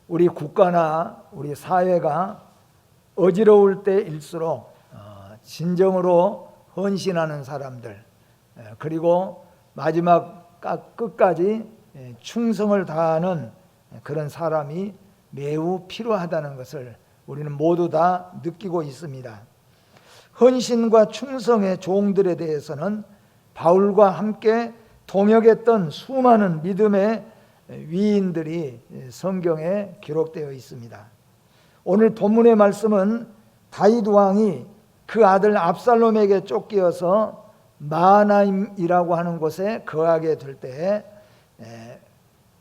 우리 국가나 우리 사회가 어지러울 때일수록 진정으로 헌신하는 사람들, 그리고 마지막 끝까지 충성을 다하는 그런 사람이 매우 필요하다는 것을 우리는 모두 다 느끼고 있습니다. 헌신과 충성의 종들에 대해서는 바울과 함께 동역했던 수많은 믿음의 위인들이 성경에 기록되어 있습니다. 오늘 본문의 말씀은 다윗 왕이 그 아들 압살롬에게 쫓기어서 마하나임이라고 하는 곳에 거하게 될 때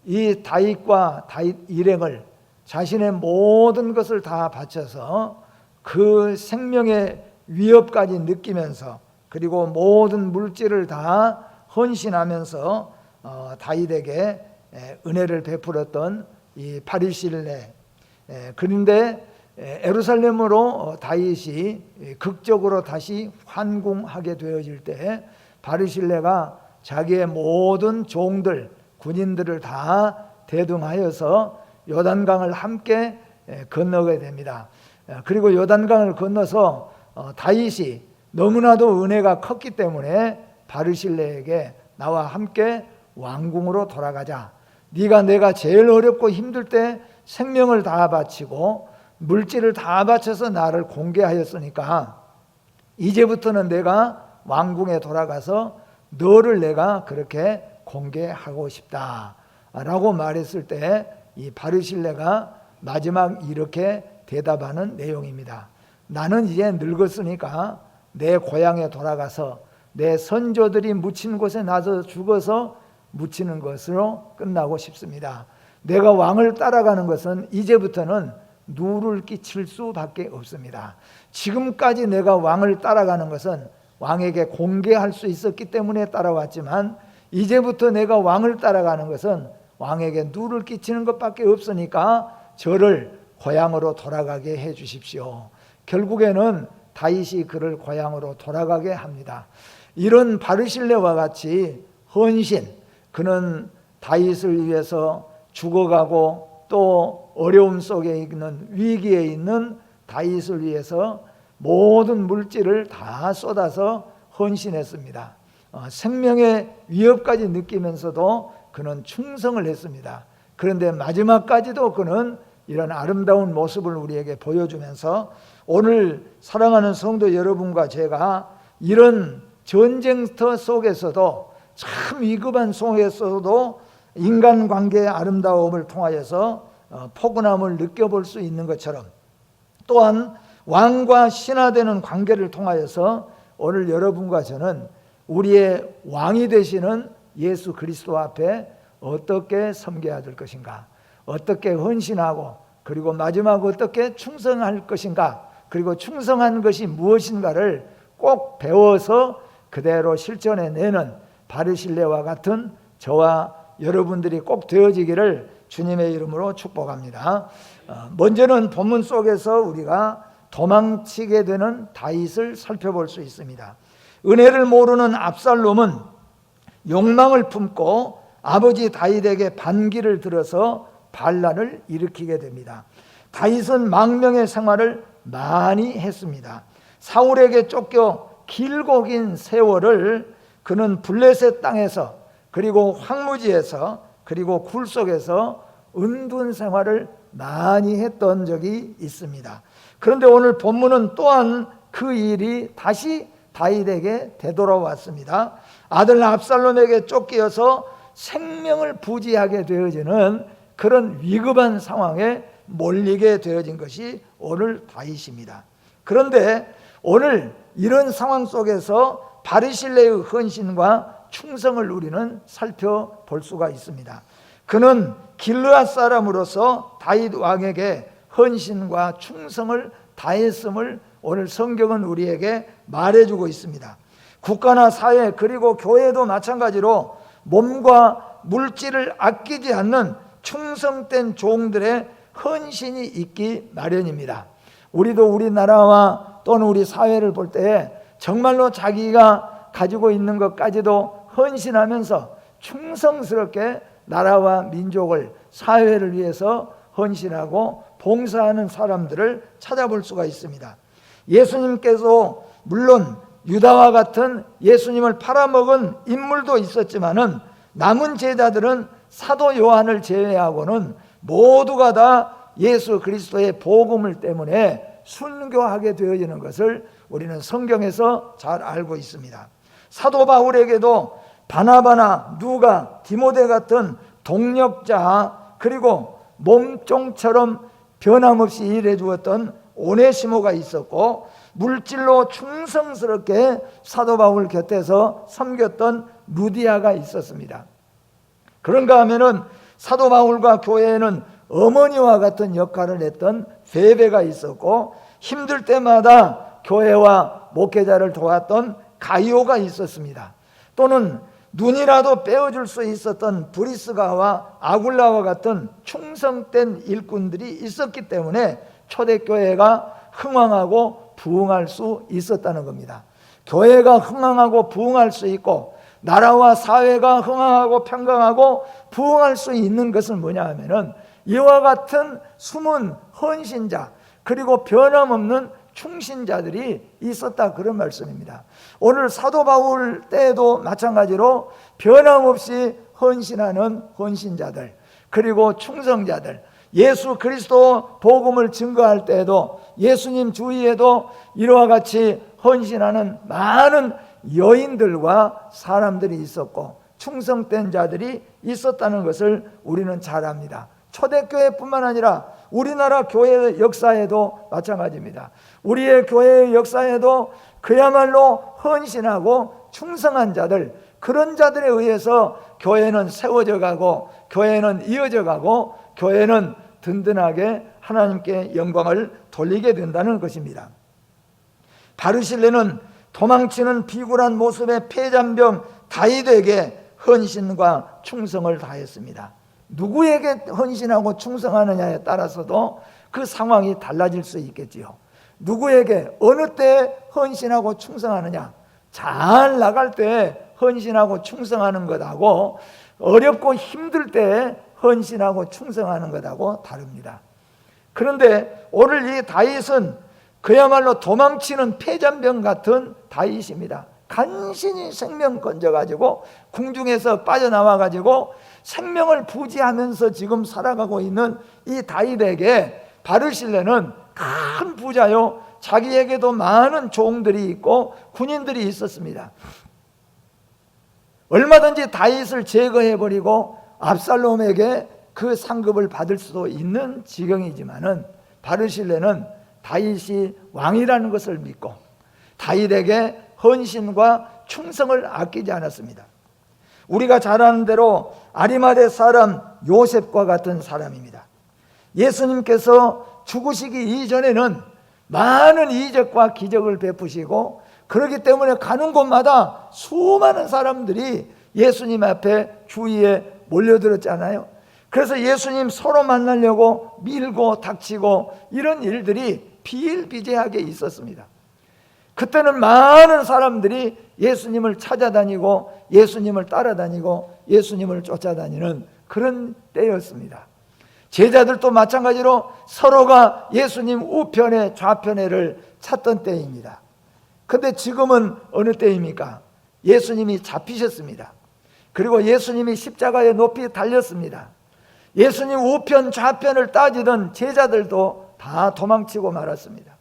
이 다윗과 다윗 일행을 자신의 모든 것을 다 바쳐서 그 생명의 위협까지 느끼면서, 그리고 모든 물질을 다 헌신하면서 다윗에게 은혜를 베풀었던 이 바리실레. 그런데 예루살렘으로 다윗이 극적으로 다시 환궁하게 되어질 때 바리실레가 자기의 모든 종들, 군인들을 다 대동하여서 요단강을 함께 건너게 됩니다. 그리고 요단강을 건너서 다윗이 너무나도 은혜가 컸기 때문에 바르실레에게 나와 함께 왕궁으로 돌아가자. 네가 내가 제일 어렵고 힘들 때 생명을 다 바치고 물질을 다 바쳐서 나를 공개하였으니까 이제부터는 내가 왕궁에 돌아가서 너를 내가 그렇게 공개하고 싶다 라고 말했을 때 이 바르실레가 마지막 이렇게 대답하는 내용입니다. 나는 이제 늙었으니까 내 고향에 돌아가서 내 선조들이 묻힌 곳에 나서 죽어서 묻히는 것으로 끝나고 싶습니다. 내가 왕을 따라가는 것은 이제부터는 누를 끼칠 수밖에 없습니다. 지금까지 내가 왕을 따라가는 것은 왕에게 공개할 수 있었기 때문에 따라왔지만 이제부터 내가 왕을 따라가는 것은 왕에게 누를 끼치는 것밖에 없으니까 저를 고향으로 돌아가게 해 주십시오. 결국에는 다윗이 그를 고향으로 돌아가게 합니다. 이런 바르실레와 같이 헌신, 그는 다윗을 위해서 죽어가고 또 어려움 속에 있는, 위기에 있는 다윗을 위해서 모든 물질을 다 쏟아서 헌신했습니다. 생명의 위협까지 느끼면서도 그는 충성을 했습니다. 그런데 마지막까지도 그는 이런 아름다운 모습을 우리에게 보여주면서 오늘 사랑하는 성도 여러분과 제가 이런 전쟁터 속에서도, 참 위급한 속에서도 인간관계의 아름다움을 통하여서 포근함을 느껴볼 수 있는 것처럼, 또한 왕과 신하되는 관계를 통하여서 오늘 여러분과 저는 우리의 왕이 되시는 예수 그리스도 앞에 어떻게 섬겨야 될 것인가, 어떻게 헌신하고, 그리고 마지막 어떻게 충성할 것인가, 그리고 충성한 것이 무엇인가를 꼭 배워서 그대로 실천해내는 바르실레와 같은 저와 여러분들이 꼭 되어지기를 주님의 이름으로 축복합니다. 먼저는 본문 속에서 우리가 도망치게 되는 다윗을 살펴볼 수 있습니다. 은혜를 모르는 압살롬은 욕망을 품고 아버지 다윗에게 반기를 들어서 반란을 일으키게 됩니다. 다윗은 망명의 생활을 많이 했습니다. 사울에게 쫓겨 길고 긴 세월을 그는 블레셋 땅에서, 그리고 황무지에서, 그리고 굴 속에서 은둔 생활을 많이 했던 적이 있습니다. 그런데 오늘 본문은 또한 그 일이 다시 다윗에게 되돌아왔습니다. 아들 압살롬에게 쫓기어서 생명을 부지하게 되어지는 그런 위급한 상황에 몰리게 되어진 것이 오늘 다윗입니다. 그런데 오늘 이런 상황 속에서 바르실레의 헌신과 충성을 우리는 살펴볼 수가 있습니다. 그는 길르앗 사람으로서 다윗 왕에게 헌신과 충성을 다했음을 오늘 성경은 우리에게 말해주고 있습니다. 국가나 사회, 그리고 교회도 마찬가지로 몸과 물질을 아끼지 않는 충성된 종들의 헌신이 있기 마련입니다. 우리도 우리나라와 또는 우리 사회를 볼 때 정말로 자기가 가지고 있는 것까지도 헌신하면서 충성스럽게 나라와 민족을, 사회를 위해서 헌신하고 봉사하는 사람들을 찾아볼 수가 있습니다. 예수님께서 물론 유다와 같은 예수님을 팔아먹은 인물도 있었지만은 남은 제자들은 사도 요한을 제외하고는 모두가 다 예수 그리스도의 복음을 때문에 순교하게 되어지는 것을 우리는 성경에서 잘 알고 있습니다. 사도 바울에게도 바나바나 누가 디모데 같은 동력자, 그리고 몸종처럼 변함없이 일해 주었던 오네시모가 있었고, 물질로 충성스럽게 사도 바울 곁에서 섬겼던 루디아가 있었습니다. 그런가 하면은 사도 바울과 교회에는 어머니와 같은 역할을 했던 베베가 있었고, 힘들 때마다 교회와 목회자를 도왔던 가이오가 있었습니다. 또는 눈이라도 빼어줄 수 있었던 브리스가와 아굴라와 같은 충성된 일꾼들이 있었기 때문에 초대교회가 흥왕하고 부흥할 수 있었다는 겁니다. 교회가 흥왕하고 부흥할 수 있고 나라와 사회가 흥왕하고 평강하고 부흥할 수 있는 것은 뭐냐 하면은 이와 같은 숨은 헌신자, 그리고 변함없는 충신자들이 있었다, 그런 말씀입니다. 오늘 사도 바울 때에도 마찬가지로 변함없이 헌신하는 헌신자들, 그리고 충성자들, 예수 그리스도 복음을 증거할 때에도 예수님 주위에도 이와 같이 헌신하는 많은 여인들과 사람들이 있었고 충성된 자들이 있었다는 것을 우리는 잘 압니다. 초대교회뿐만 아니라 우리나라 교회 역사에도 마찬가지입니다. 우리의 교회의 역사에도 그야말로 헌신하고 충성한 자들, 그런 자들에 의해서 교회는 세워져 가고 교회는 이어져 가고 교회는 든든하게 하나님께 영광을 돌리게 된다는 것입니다. 바르실레는 도망치는 비굴한 모습의 폐잔병 다윗에게 헌신과 충성을 다했습니다. 누구에게 헌신하고 충성하느냐에 따라서도 그 상황이 달라질 수 있겠지요. 누구에게 어느 때 헌신하고 충성하느냐, 잘 나갈 때 헌신하고 충성하는 것하고 어렵고 힘들 때 헌신하고 충성하는 것하고 다릅니다. 그런데 오늘 이 다윗은 그야말로 도망치는 폐잔병 같은 다윗입니다. 간신히 생명 건져가지고 궁중에서 빠져나와가지고 생명을 부지하면서 지금 살아가고 있는 이 다윗에게 바르실레는 큰 부자요, 자기에게도 많은 종들이 있고 군인들이 있었습니다. 얼마든지 다윗을 제거해버리고 압살롬에게 그 상급을 받을 수도 있는 지경이지만은 바르실레는 다윗이 왕이라는 것을 믿고 다윗에게 헌신과 충성을 아끼지 않았습니다. 우리가 잘 아는 대로 아리마대 사람 요셉과 같은 사람입니다. 예수님께서 죽으시기 이전에는 많은 이적과 기적을 베푸시고 그렇기 때문에 가는 곳마다 수많은 사람들이 예수님 앞에 주위에 몰려들었잖아요. 그래서 예수님 서로 만나려고 밀고 닥치고 이런 일들이 비일비재하게 있었습니다. 그때는 많은 사람들이 예수님을 찾아다니고 예수님을 따라다니고 예수님을 쫓아다니는 그런 때였습니다. 제자들도 마찬가지로 서로가 예수님 우편에 좌편에를 찾던 때입니다. 그런데 지금은 어느 때입니까? 예수님이 잡히셨습니다. 그리고 예수님이 십자가에 높이 달렸습니다. 예수님 우편 좌편을 따지던 제자들도 다 도망치고 말았습니다.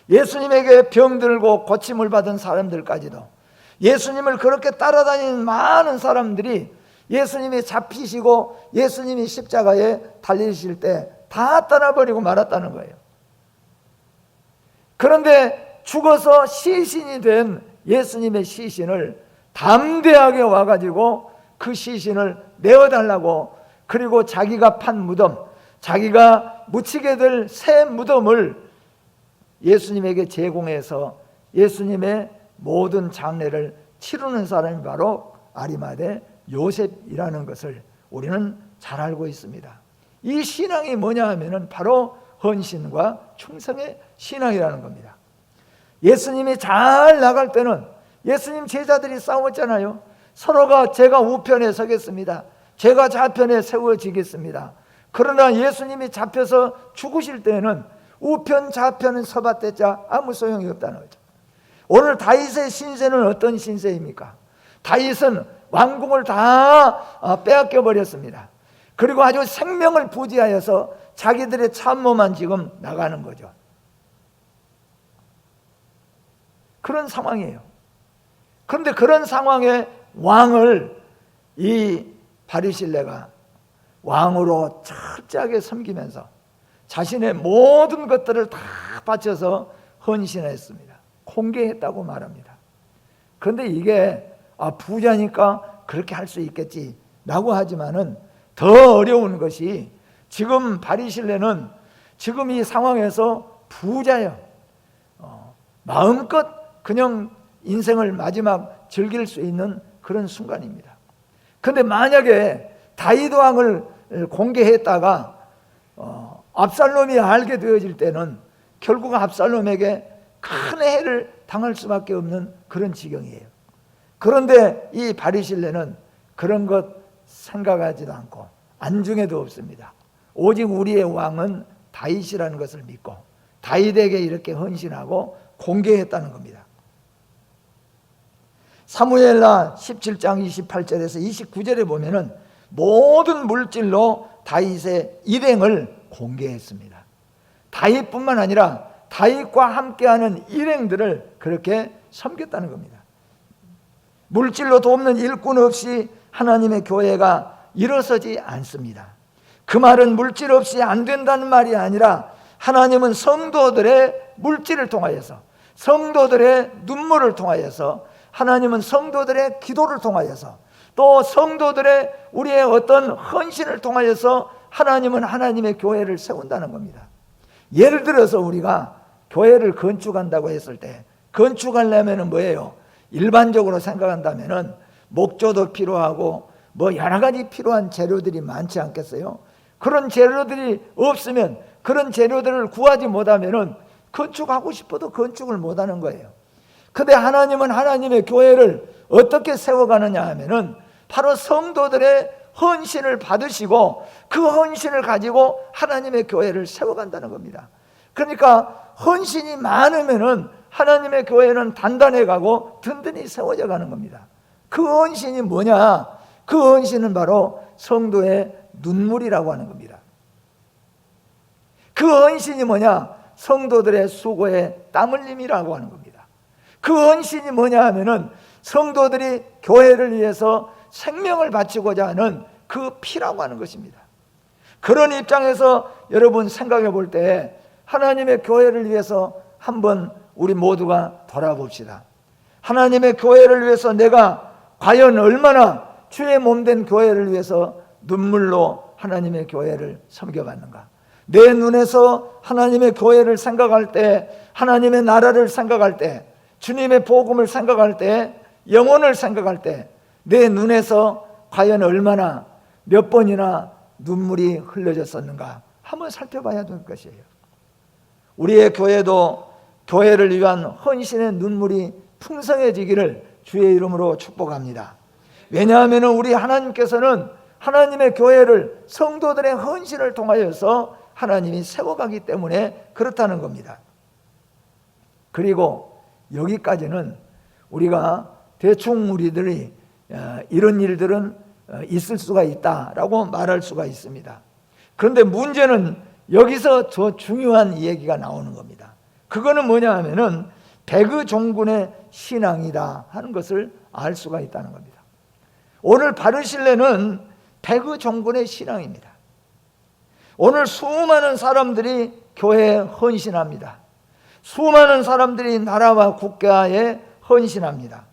예수님에게 병들고 고침을 받은 사람들까지도, 예수님을 그렇게 따라다니는 많은 사람들이 예수님이 잡히시고 예수님이 십자가에 달리실 때 다 떠나버리고 말았다는 거예요. 그런데 죽어서 시신이 된 예수님의 시신을 담대하게 와가지고 그 시신을 내어달라고, 그리고 자기가 판 무덤, 자기가 묻히게 될 새 무덤을 예수님에게 제공해서 예수님의 모든 장례를 치르는 사람이 바로 아리마대 요셉이라는 것을 우리는 잘 알고 있습니다. 이 신앙이 뭐냐 하면은 바로 헌신과 충성의 신앙이라는 겁니다. 예수님이 잘 나갈 때는 예수님 제자들이 싸웠잖아요. 서로가 제가 우편에 서겠습니다, 제가 좌편에 세워지겠습니다. 그러나 예수님이 잡혀서 죽으실 때에는 우편 좌편은 서봤대자 아무 소용이 없다는 거죠. 오늘 다윗의 신세는 어떤 신세입니까? 다윗은 왕궁을 다 빼앗겨 버렸습니다. 그리고 아주 생명을 부지하여서 자기들의 참모만 지금 나가는 거죠. 그런 상황이에요. 그런데 그런 상황에 왕을 이 바리실레가 왕으로 철저하게 섬기면서 자신의 모든 것들을 다 바쳐서 헌신했습니다. 공개했다고 말합니다. 그런데 이게 부자니까 그렇게 할 수 있겠지 라고 하지만은 더 어려운 것이 지금 바리실레는 지금 이 상황에서 부자예요. 마음껏 그냥 인생을 마지막 즐길 수 있는 그런 순간입니다. 그런데 만약에 다윗 왕을 공개했다가 압살롬이 알게 되어질 때는 결국 압살롬에게 큰 해를 당할 수밖에 없는 그런 지경이에요. 그런데 이 바리실레는 그런 것 생각하지도 않고 안중에도 없습니다. 오직 우리의 왕은 다윗이라는 것을 믿고 다윗에게 이렇게 헌신하고 공개했다는 겁니다. 사무엘하 17장 28절에서 29절에 보면은 모든 물질로 다윗의 일행을 공개했습니다. 다윗뿐만 아니라 다윗과 함께하는 일행들을 그렇게 섬겼다는 겁니다. 물질로 돕는 일꾼 없이 하나님의 교회가 일어서지 않습니다. 그 말은 물질 없이 안 된다는 말이 아니라 하나님은 성도들의 물질을 통하여서, 성도들의 눈물을 통하여서, 하나님은 성도들의 기도를 통하여서, 또 성도들의 우리의 어떤 헌신을 통하여서 하나님은 하나님의 교회를 세운다는 겁니다. 예를 들어서 우리가 교회를 건축한다고 했을 때 건축하려면 뭐예요? 일반적으로 생각한다면 목조도 필요하고 여러 가지 필요한 재료들이 많지 않겠어요? 그런 재료들이 없으면, 그런 재료들을 구하지 못하면 건축하고 싶어도 건축을 못하는 거예요. 그런데 하나님은 하나님의 교회를 어떻게 세워가느냐 하면은 바로 성도들의 헌신을 받으시고 그 헌신을 가지고 하나님의 교회를 세워간다는 겁니다. 그러니까 헌신이 많으면은 하나님의 교회는 단단해 가고 든든히 세워져 가는 겁니다. 그 헌신이 뭐냐? 그 헌신은 바로 성도의 눈물이라고 하는 겁니다. 그 헌신이 뭐냐? 성도들의 수고의 땀 흘림이라고 하는 겁니다. 그 헌신이 뭐냐 하면은 성도들이 교회를 위해서 생명을 바치고자 하는 그 피라고 하는 것입니다. 그런 입장에서 여러분 생각해 볼 때 하나님의 교회를 위해서 한번 우리 모두가 돌아봅시다. 하나님의 교회를 위해서 내가 과연 얼마나 주의 몸된 교회를 위해서 눈물로 하나님의 교회를 섬겨봤는가? 내 눈에서 하나님의 교회를 생각할 때, 하나님의 나라를 생각할 때, 주님의 복음을 생각할 때, 영혼을 생각할 때 내 눈에서 과연 얼마나 몇 번이나 눈물이 흘려졌었는가 한번 살펴봐야 될 것이에요. 우리의 교회도 교회를 위한 헌신의 눈물이 풍성해지기를 주의 이름으로 축복합니다. 왜냐하면 우리 하나님께서는 하나님의 교회를 성도들의 헌신을 통하여서 하나님이 세워가기 때문에 그렇다는 겁니다. 그리고 여기까지는 우리가 대충 우리들이 이런 일들은 있을 수가 있다라고 말할 수가 있습니다. 그런데 문제는 여기서 더 중요한 얘기가 나오는 겁니다. 그거는 뭐냐 하면은 배그 종군의 신앙이다 하는 것을 알 수가 있다는 겁니다. 오늘 바르실레는 배그 종군의 신앙입니다. 오늘 수많은 사람들이 교회에 헌신합니다. 수많은 사람들이 나라와 국가에 헌신합니다.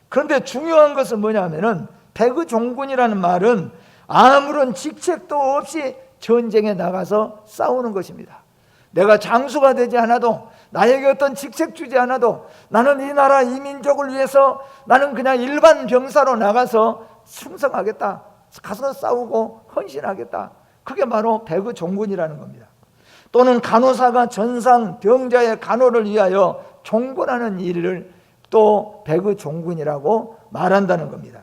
그런데 중요한 것은 뭐냐면은 배그 종군이라는 말은 아무런 직책도 없이 전쟁에 나가서 싸우는 것입니다. 내가 장수가 되지 않아도, 나에게 어떤 직책 주지 않아도 나는 이 나라 이 민족을 위해서 나는 그냥 일반 병사로 나가서 충성하겠다, 가서 싸우고 헌신하겠다. 그게 바로 배그 종군이라는 겁니다. 또는 간호사가 전상 병자의 간호를 위하여 종군하는 일을 또 배그 종군이라고 말한다는 겁니다.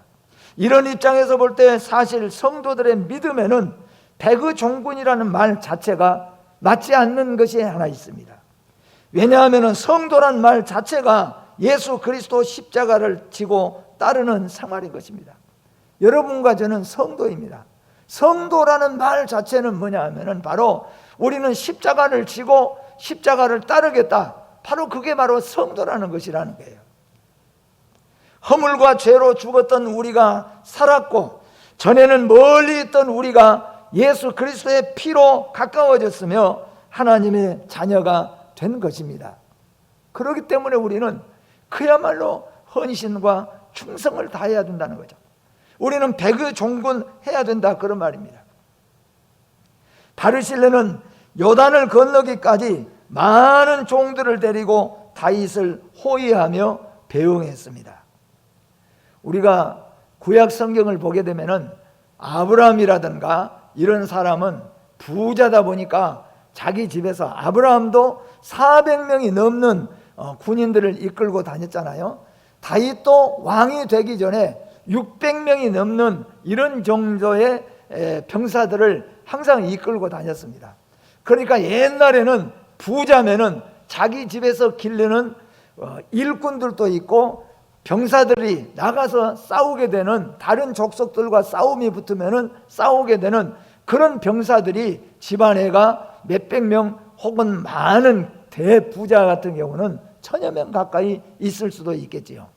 이런 입장에서 볼 때 사실 성도들의 믿음에는 배그 종군이라는 말 자체가 맞지 않는 것이 하나 있습니다. 왜냐하면 성도란 말 자체가 예수 그리스도 십자가를 지고 따르는 생활인 것입니다. 여러분과 저는 성도입니다. 성도라는 말 자체는 뭐냐 하면은 바로 우리는 십자가를 지고 십자가를 따르겠다. 바로 그게 바로 성도라는 것이라는 거예요. 허물과 죄로 죽었던 우리가 살았고, 전에는 멀리 있던 우리가 예수 그리스도의 피로 가까워졌으며 하나님의 자녀가 된 것입니다. 그렇기 때문에 우리는 그야말로 헌신과 충성을 다해야 된다는 거죠. 우리는 배그 종군해야 된다, 그런 말입니다. 바르실레는 요단을 건너기까지 많은 종들을 데리고 다윗을 호위하며 배웅했습니다. 우리가 구약 성경을 보게 되면은 아브라함이라든가 이런 사람은 부자다 보니까 자기 집에서, 아브라함도 400명이 넘는 군인들을 이끌고 다녔잖아요. 다윗도 왕이 되기 전에 600명이 넘는 이런 정도의 병사들을 항상 이끌고 다녔습니다. 그러니까 옛날에는 부자면은 자기 집에서 기르는 일꾼들도 있고, 병사들이 나가서 싸우게 되는, 다른 족속들과 싸움이 붙으면은 싸우게 되는 그런 병사들이 집안에가 몇백 명 혹은 많은 대부자 같은 경우는 1000여 명 가까이 있을 수도 있겠지요.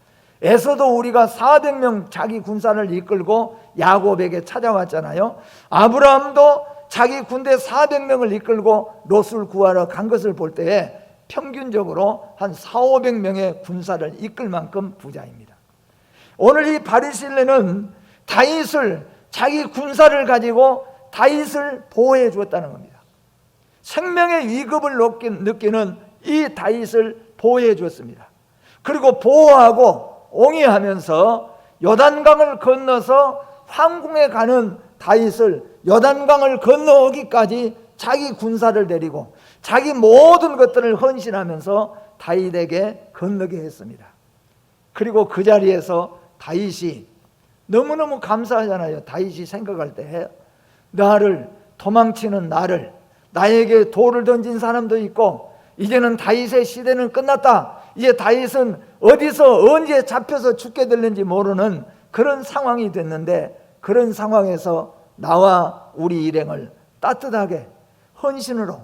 에서도 우리가 400명 자기 군사를 이끌고 야곱에게 찾아왔잖아요. 아브라함도 자기 군대 400명을 이끌고 롯을 구하러 간 것을 볼 때에 평균적으로 한 400~500명의 군사를 이끌 만큼 부자입니다. 오늘 이 바르실레는 다윗을, 자기 군사를 가지고 다윗을 보호해 주었다는 겁니다. 생명의 위급을 느끼는 이 다윗을 보호해 주었습니다. 그리고 보호하고 옹이하면서 요단강을 건너서 황궁에 가는 다윗을 요단강을 건너오기까지 자기 군사를 데리고 자기 모든 것들을 헌신하면서 다윗에게 건너게 했습니다. 그리고 그 자리에서 다윗이 너무너무 감사하잖아요. 다윗이 생각할 때 나를, 도망치는 나를, 나에게 돌을 던진 사람도 있고, 이제는 다윗의 시대는 끝났다. 이제 다윗은 어디서 언제 잡혀서 죽게 될는지 모르는 그런 상황이 됐는데, 그런 상황에서 나와 우리 일행을 따뜻하게 헌신으로,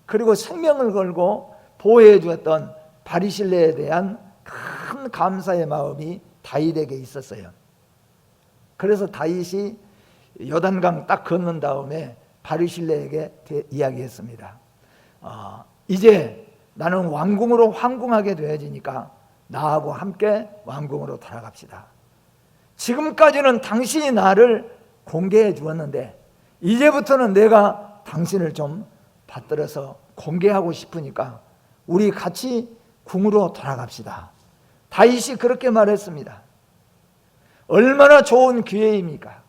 그리고 생명을 걸고 보호해 주었던 바르실레에 대한 큰 감사의 마음이 다윗에게 있었어요. 그래서 다윗이 요단강 딱 건넌 다음에 바르실레에게 이야기했습니다. 이제 나는 왕궁으로 황궁하게 되어지니까 나하고 함께 왕궁으로 돌아갑시다. 지금까지는 당신이 나를 공개해 주었는데 이제부터는 내가 당신을 좀 받들어서 공개하고 싶으니까 우리 같이 궁으로 돌아갑시다. 다윗이 그렇게 말했습니다. 얼마나 좋은 기회입니까?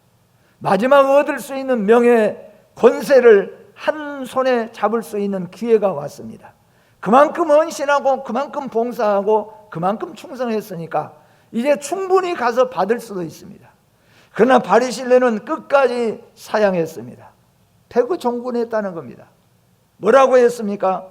마지막 얻을 수 있는 명예, 권세를 한 손에 잡을 수 있는 기회가 왔습니다. 그만큼 헌신하고 그만큼 봉사하고 그만큼 충성했으니까 이제 충분히 가서 받을 수도 있습니다. 그러나 바르실레는 끝까지 사양했습니다. 배그 종군했다는 겁니다. 뭐라고 했습니까?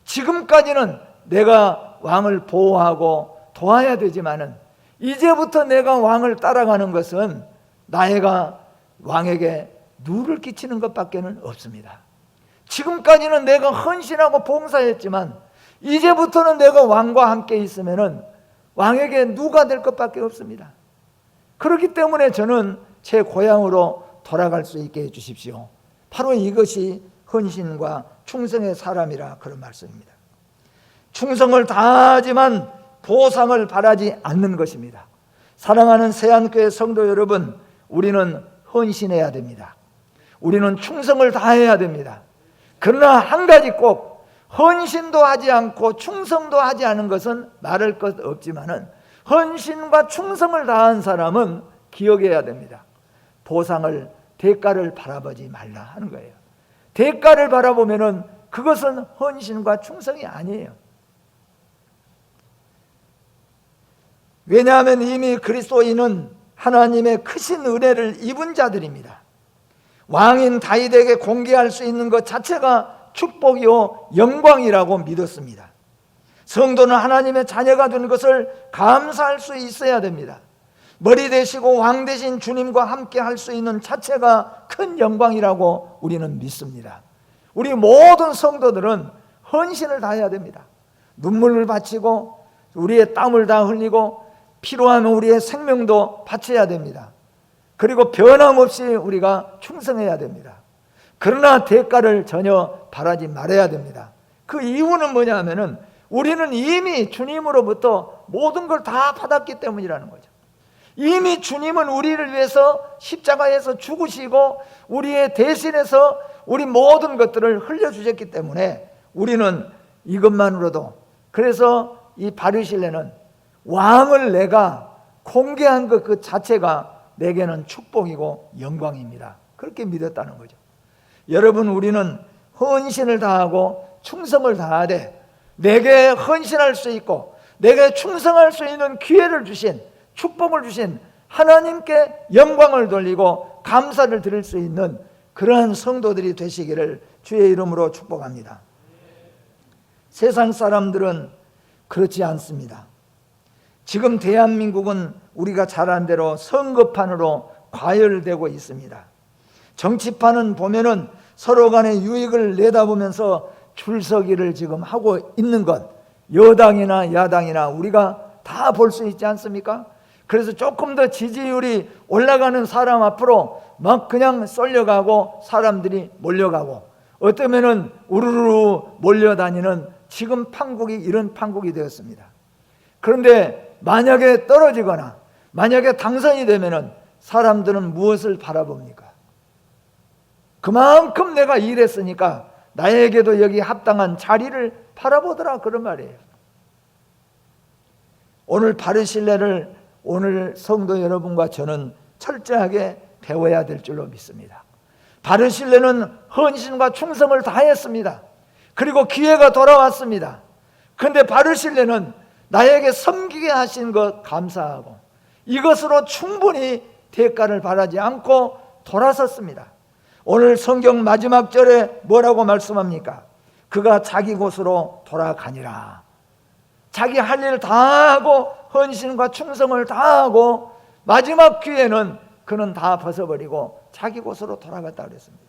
지금까지는 내가 왕을 보호하고 도와야 되지만은 이제부터 내가 왕을 따라가는 것은 나애가 왕에게 누를 끼치는 것밖에는 없습니다. 지금까지는 내가 헌신하고 봉사했지만 이제부터는 내가 왕과 함께 있으면은 왕에게 누가 될 것밖에 없습니다. 그렇기 때문에 저는 제 고향으로 돌아갈 수 있게 해주십시오. 바로 이것이 헌신과 충성의 사람이라 그런 말씀입니다. 충성을 다하지만 보상을 바라지 않는 것입니다. 사랑하는 새안교회 성도 여러분, 우리는 헌신해야 됩니다. 우리는 충성을 다해야 됩니다. 그러나 한 가지 꼭, 헌신도 하지 않고 충성도 하지 않은 것은 말할 것 없지만은 헌신과 충성을 다한 사람은 기억해야 됩니다. 보상을, 대가를 바라보지 말라 하는 거예요. 대가를 바라보면은 그것은 헌신과 충성이 아니에요. 왜냐하면 이미 그리스도인은 하나님의 크신 은혜를 입은 자들입니다. 왕인 다윗에게 공개할 수 있는 것 자체가 축복이요 영광이라고 믿었습니다. 성도는 하나님의 자녀가 된 것을 감사할 수 있어야 됩니다. 머리 되시고 왕 되신 주님과 함께 할 수 있는 자체가 큰 영광이라고 우리는 믿습니다. 우리 모든 성도들은 헌신을 다해야 됩니다. 눈물을 바치고 우리의 땀을 다 흘리고 필요하면 우리의 생명도 바쳐야 됩니다. 그리고 변함없이 우리가 충성해야 됩니다. 그러나 대가를 전혀 바라지 말아야 됩니다. 그 이유는 뭐냐 하면은 우리는 이미 주님으로부터 모든 걸 다 받았기 때문이라는 거죠. 이미 주님은 우리를 위해서 십자가에서 죽으시고 우리의 대신해서 우리 모든 것들을 흘려주셨기 때문에 우리는 이것만으로도, 그래서 이 바르실레는 왕을 내가 공개한 것 그 자체가 내게는 축복이고 영광입니다. 그렇게 믿었다는 거죠. 여러분, 우리는 헌신을 다하고 충성을 다하되 내게 헌신할 수 있고 내게 충성할 수 있는 기회를 주신, 축복을 주신 하나님께 영광을 돌리고 감사를 드릴 수 있는 그러한 성도들이 되시기를 주의 이름으로 축복합니다. 세상 사람들은 그렇지 않습니다. 지금 대한민국은 우리가 잘 아는 대로 선거판으로 과열되고 있습니다. 정치판은 보면은 서로 간의 유익을 내다보면서 줄서기를 지금 하고 있는 것, 여당이나 야당이나 우리가 다 볼 수 있지 않습니까? 그래서 조금 더 지지율이 올라가는 사람 앞으로 막 그냥 쏠려가고 사람들이 몰려가고, 어쩌면은 우르르 몰려다니는 지금 판국이 이런 판국이 되었습니다. 그런데 만약에 떨어지거나 만약에 당선이 되면은 사람들은 무엇을 바라봅니까? 그만큼 내가 일했으니까 나에게도 여기 합당한 자리를 바라보더라, 그런 말이에요. 오늘 바르실레를 오늘 성도 여러분과 저는 철저하게 배워야 될 줄로 믿습니다. 바르실레는 헌신과 충성을 다했습니다. 그리고 기회가 돌아왔습니다. 그런데 바르실레는 나에게 섬기게 하신 것 감사하고 이것으로 충분히 대가를 바라지 않고 돌아섰습니다. 오늘 성경 마지막 절에 뭐라고 말씀합니까? 그가 자기 곳으로 돌아가니라. 자기 할 일 다 하고 헌신과 충성을 다 하고 마지막 기회는 그는 다 벗어버리고 자기 곳으로 돌아갔다 그랬습니다.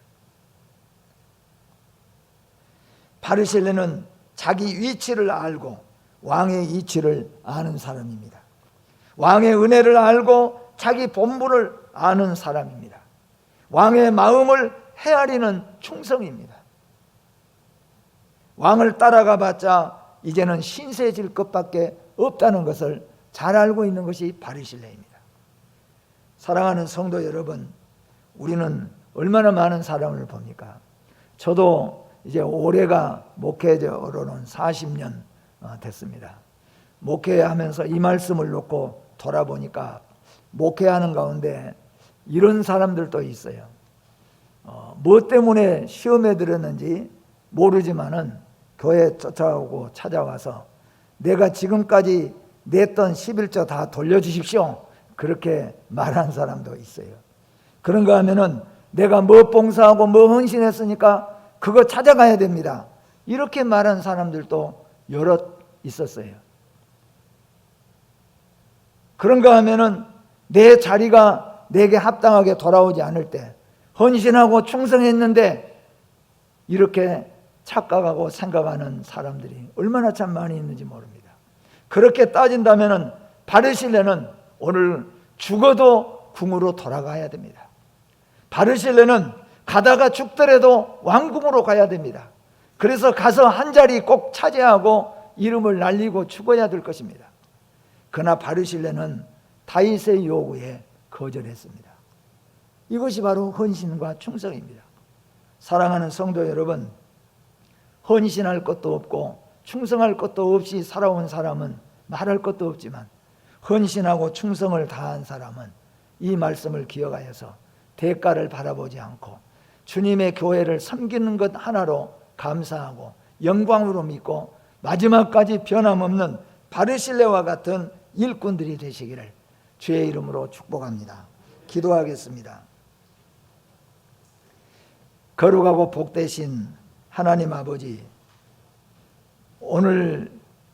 바르실레는 자기 위치를 알고 왕의 이치를 아는 사람입니다. 왕의 은혜를 알고 자기 본분을 아는 사람입니다. 왕의 마음을 헤아리는 충성입니다. 왕을 따라가 봤자 이제는 신세질 것밖에 없다는 것을 잘 알고 있는 것이 바르실레입니다. 사랑하는 성도 여러분, 우리는 얼마나 많은 사람을 봅니까? 저도 이제 올해가 목회자로는 40년 됐습니다. 목회하면서 이 말씀을 놓고 돌아보니까 목회하는 가운데 이런 사람들도 있어요. 뭐 때문에 시험에 들었는지 모르지만은 교회 쫓아오고 찾아와서 내가 지금까지 냈던 11조 다 돌려주십시오, 그렇게 말한 사람도 있어요. 그런가 하면은 내가 뭐 봉사하고 뭐 헌신했으니까 그거 찾아가야 됩니다, 이렇게 말한 사람들도 여럿 있었어요. 그런가 하면은 내 자리가 내게 합당하게 돌아오지 않을 때 헌신하고 충성했는데 이렇게 착각하고 생각하는 사람들이 얼마나 참 많이 있는지 모릅니다. 그렇게 따진다면 바르실레는 오늘 죽어도 궁으로 돌아가야 됩니다. 바르실레는 가다가 죽더라도 왕궁으로 가야 됩니다. 그래서 가서 한 자리 꼭 차지하고 이름을 날리고 죽어야 될 것입니다. 그러나 바르실레는 다윗의 요구에 거절했습니다. 이것이 바로 헌신과 충성입니다. 사랑하는 성도 여러분, 헌신할 것도 없고 충성할 것도 없이 살아온 사람은 말할 것도 없지만 헌신하고 충성을 다한 사람은 이 말씀을 기억하여서 대가를 바라보지 않고 주님의 교회를 섬기는 것 하나로 감사하고 영광으로 믿고 마지막까지 변함없는 바르실레와 같은 일꾼들이 되시기를 주의 이름으로 축복합니다. 기도하겠습니다. 거룩하고 복되신 하나님 아버지, 오늘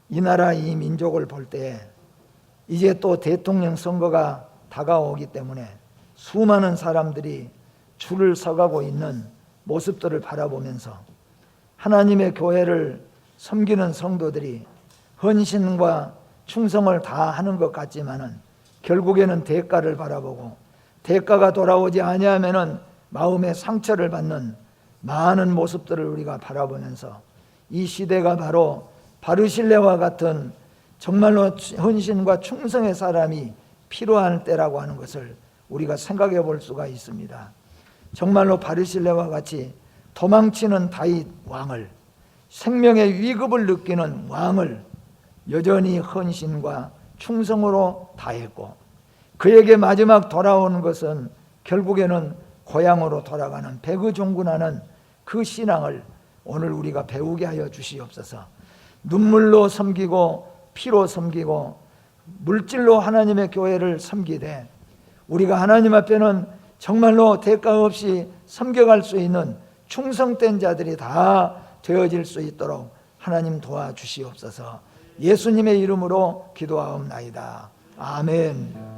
이 나라 이 민족을 볼 때 이제 또 대통령 선거가 다가오기 때문에 수많은 사람들이 줄을 서가고 있는 모습들을 바라보면서 하나님의 교회를 섬기는 성도들이 헌신과 충성을 다하는 것 같지만은 결국에는 대가를 바라보고 대가가 돌아오지 아니하면은 마음의 상처를 받는 많은 모습들을 우리가 바라보면서 이 시대가 바로 바르실레와 같은 정말로 헌신과 충성의 사람이 필요한 때라고 하는 것을 우리가 생각해 볼 수가 있습니다. 정말로 바르실레와 같이 도망치는 다윗 왕을, 생명의 위급을 느끼는 왕을 여전히 헌신과 충성으로 다했고, 그에게 마지막 돌아오는 것은 결국에는 고향으로 돌아가는 배그종군하는 그 신앙을 오늘 우리가 배우게 하여 주시옵소서. 눈물로 섬기고 피로 섬기고 물질로 하나님의 교회를 섬기되 우리가 하나님 앞에는 정말로 대가 없이 섬겨갈 수 있는 충성된 자들이 다 되어질 수 있도록 하나님 도와주시옵소서. 예수님의 이름으로 기도하옵나이다. 아멘.